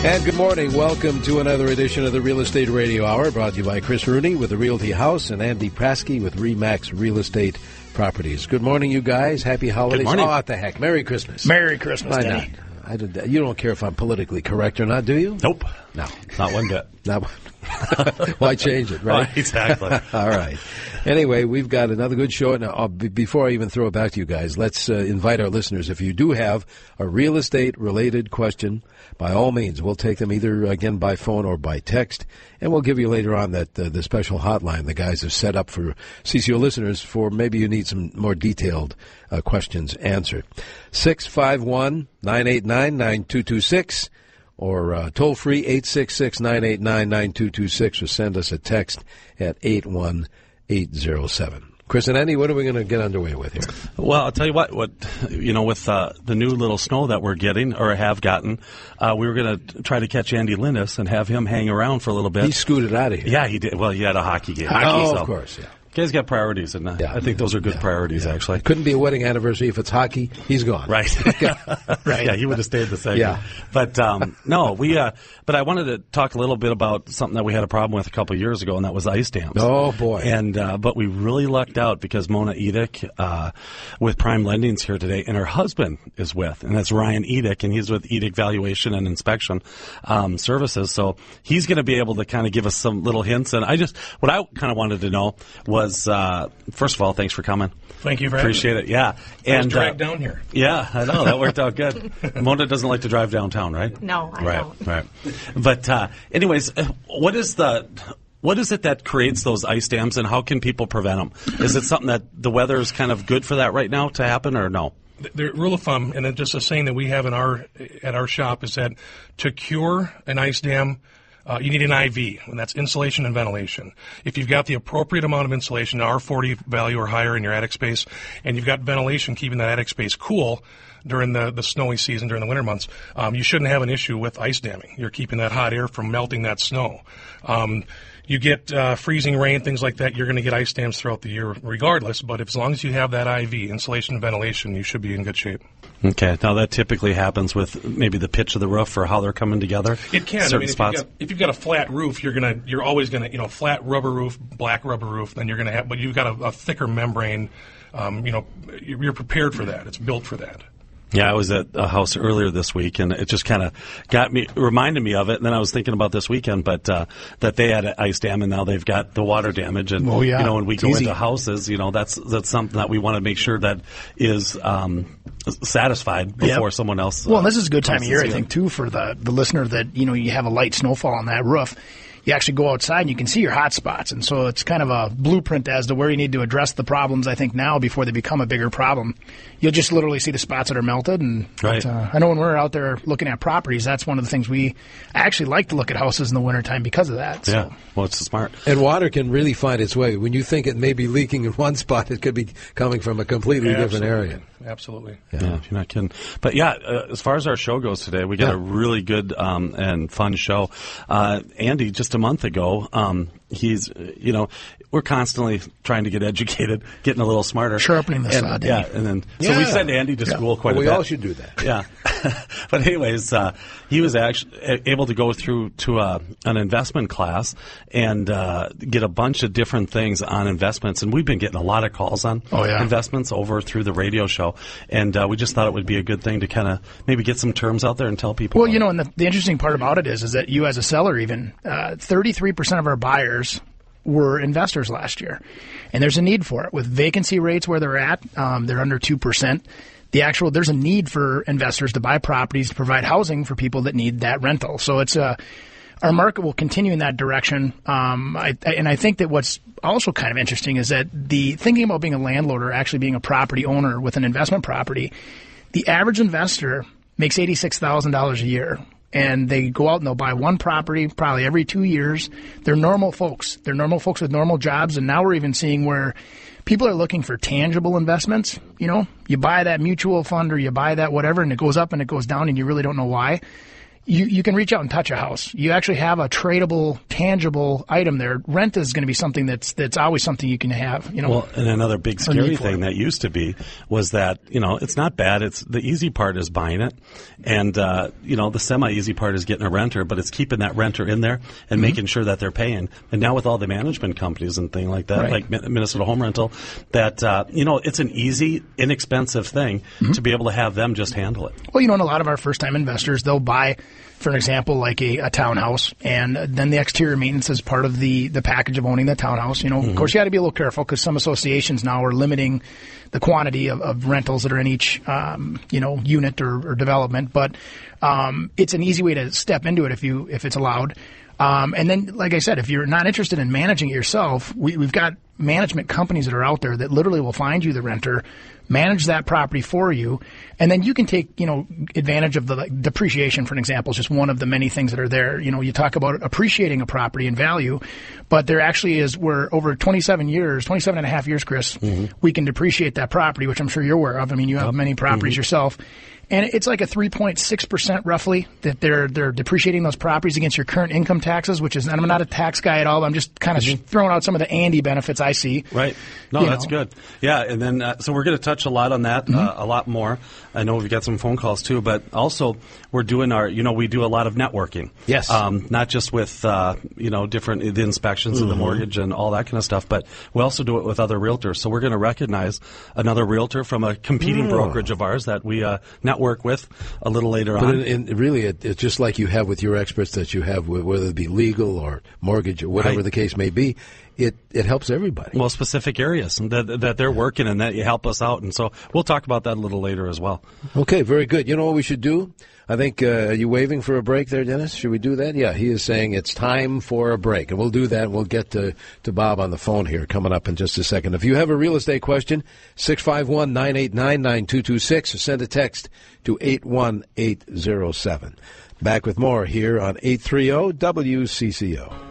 And good morning. Welcome to another edition of the Real Estate Radio Hour, brought to you by Chris Rooney with the Realty House and Andy Prasky with RE/MAX Real Estate Properties. Good morning, you guys. Happy holidays. Good morning. Oh, what the heck. Merry Christmas. Merry Christmas, Why Denny. not? You don't care if I'm politically correct or not, do you? Nope. No. Not one bit. Not one. Why change it, right? Exactly. All right. Anyway, we've got another good show. Now, before I even throw it back to you guys, let's invite our listeners. If you do have a real estate-related question, by all means, we'll take them either, again, by phone or by text, and we'll give you later on that the special hotline the guys have set up for CCO listeners for maybe you need some more detailed questions answered. 651-989-9226. Or toll-free 866-989-9226, or send us a text at 81807. Chris and Andy, what are we going to get underway with here? Well, I'll tell you what with the new little snow that we're getting, or have gotten, we were going to try to catch Andy Linus and have him hang around for a little bit. He scooted out of here. Yeah, he did. Well, he had a hockey game. Of course, yeah. Guys got priorities, and I think those are good priorities, actually. Couldn't be a wedding anniversary if it's hockey. He's gone. Right. Right. Yeah, he would have stayed the same. Yeah. But, no, but I wanted to talk a little bit about something that we had a problem with a couple of years ago, and that was ice dams. Oh, boy. And, but we really lucked out because Mona Edick, with Prime Lending's here today, and her husband is with, and that's Ryan Edick, and he's with Edick Valuation and Inspection, Services. So he's going to be able to kind of give us some little hints. And what I kind of wanted to know was, first of all, thanks for coming. Thank you for having me. Appreciate it. Yeah. I was dragged down here. Yeah, I know. That worked out good. Mona doesn't like to drive downtown, right? No, I don't. Right. But anyways, what is it that creates those ice dams, and how can people prevent them? Is it something that the weather is kind of good for that right now to happen, or no? The rule of thumb, and just a saying that we have at our shop, is that to cure an ice dam, you need an IV, and that's insulation and ventilation. If you've got the appropriate amount of insulation, R40 value or higher in your attic space, and you've got ventilation keeping that attic space cool during the snowy season, during the winter months, you shouldn't have an issue with ice damming. You're keeping that hot air from melting that snow. You get freezing rain, things like that, you're going to get ice dams throughout the year regardless, but as long as you have that IV, insulation and ventilation, you should be in good shape. Okay. Now, that typically happens with maybe the pitch of the roof or how they're coming together. It can. Certain spots. If you've got a flat roof, you're always going to, flat rubber roof, black rubber roof, then you're going to have, but you've got a thicker membrane, you're prepared for that. It's built for that. Yeah, I was at a house earlier this week, and it just kind of reminded me of it. And then I was thinking about this weekend, but that they had an ice dam, and now they've got the water damage. And when we go into houses, that's something that we want to make sure that is satisfied before someone else. Well, this is a good time of year, I think, too, for the listener that you have a light snowfall on that roof. You actually go outside and you can see your hot spots. And so it's kind of a blueprint as to where you need to address the problems, I think, now before they become a bigger problem. You'll just literally see the spots that are melted. And right. I know when we're out there looking at properties, that's one of the things I actually like to look at houses in the wintertime because of that. So. Yeah, well, it's smart. And water can really find its way. When you think it may be leaking in one spot, it could be coming from a completely different area. Absolutely. Yeah, you're not kidding. But as far as our show goes today, we got a really good and fun show. Andy, just a month ago, he's, we're constantly trying to get educated, getting a little smarter. Sharpening the saw. Yeah, and then so we send Andy to school quite a bit. We all should do that. Yeah. But anyways, he was actually able to go through to an investment class and get a bunch of different things on investments. And we've been getting a lot of calls on investments over through the radio show. And we just thought it would be a good thing to kind of maybe get some terms out there and tell people. Well, and the interesting part about it is that you as a seller even, 33% of our buyers were investors last year. And there's a need for it. With vacancy rates where they're at, they're under 2%. There's a need for investors to buy properties to provide housing for people that need that rental. So it's our market will continue in that direction. I think that what's also kind of interesting is that thinking about being a landlord or actually being a property owner with an investment property, the average investor makes $86,000 a year. And they go out and they'll buy one property probably every 2 years. They're normal folks. They're normal folks with normal jobs. And now we're even seeing where people are looking for tangible investments. You buy that mutual fund or you buy that whatever, and it goes up and it goes down and you really don't know why. you can reach out and touch a house. You actually have a tradable, tangible item there. Rent is going to be something that's always something you can have. Well, and another big scary thing that used to be was that, it's not bad. It's the easy part is buying it, and the semi-easy part is getting a renter, but it's keeping that renter in there and making sure that they're paying. And now with all the management companies and things like that, like Minnesota Home Rental, that it's an easy, inexpensive thing to be able to have them just handle it. Well, and a lot of our first-time investors, they'll buy, for an example, like a townhouse, and then the exterior maintenance is part of the package of owning the townhouse. Of course, you got to be a little careful because some associations now are limiting the quantity of rentals that are in each, unit or development. But it's an easy way to step into it if it's allowed. And then, like I said, if you're not interested in managing it yourself, we've got management companies that are out there that literally will find you the renter, manage that property for you, and then you can take, advantage of the depreciation, for an example, is just one of the many things that are there. You talk about appreciating a property in value, but there actually is where over 27 and a half years, Chris, we can depreciate that property, which I'm sure you're aware of. I mean, you have many properties yourself. And it's like a 3.6% roughly that they're depreciating those properties against your current income taxes, which is, and I'm not a tax guy at all. I'm just kind of throwing out some of the Andy benefits I see. Right. No, that's good. Yeah. And then, so we're going to touch a lot on that, a lot more. I know we've got some phone calls too, but also we're doing we do a lot of networking. Yes. Not just with, different, the inspections and the mortgage and all that kind of stuff, but we also do it with other realtors. So we're going to recognize another realtor from a competing brokerage of ours that we, network with a little later on. But really, it's just like you have with your experts that you have, whether it be legal or mortgage or whatever the case may be. It helps everybody. Well, specific areas that they're working in that you help us out. And so we'll talk about that a little later as well. Okay, very good. You know what we should do? I think, are you waving for a break there, Dennis? Should we do that? Yeah, he is saying it's time for a break. And we'll do that. We'll get to Bob on the phone here coming up in just a second. If you have a real estate question, 651-989-9226, or send a text to 81807. Back with more here on 830 WCCO.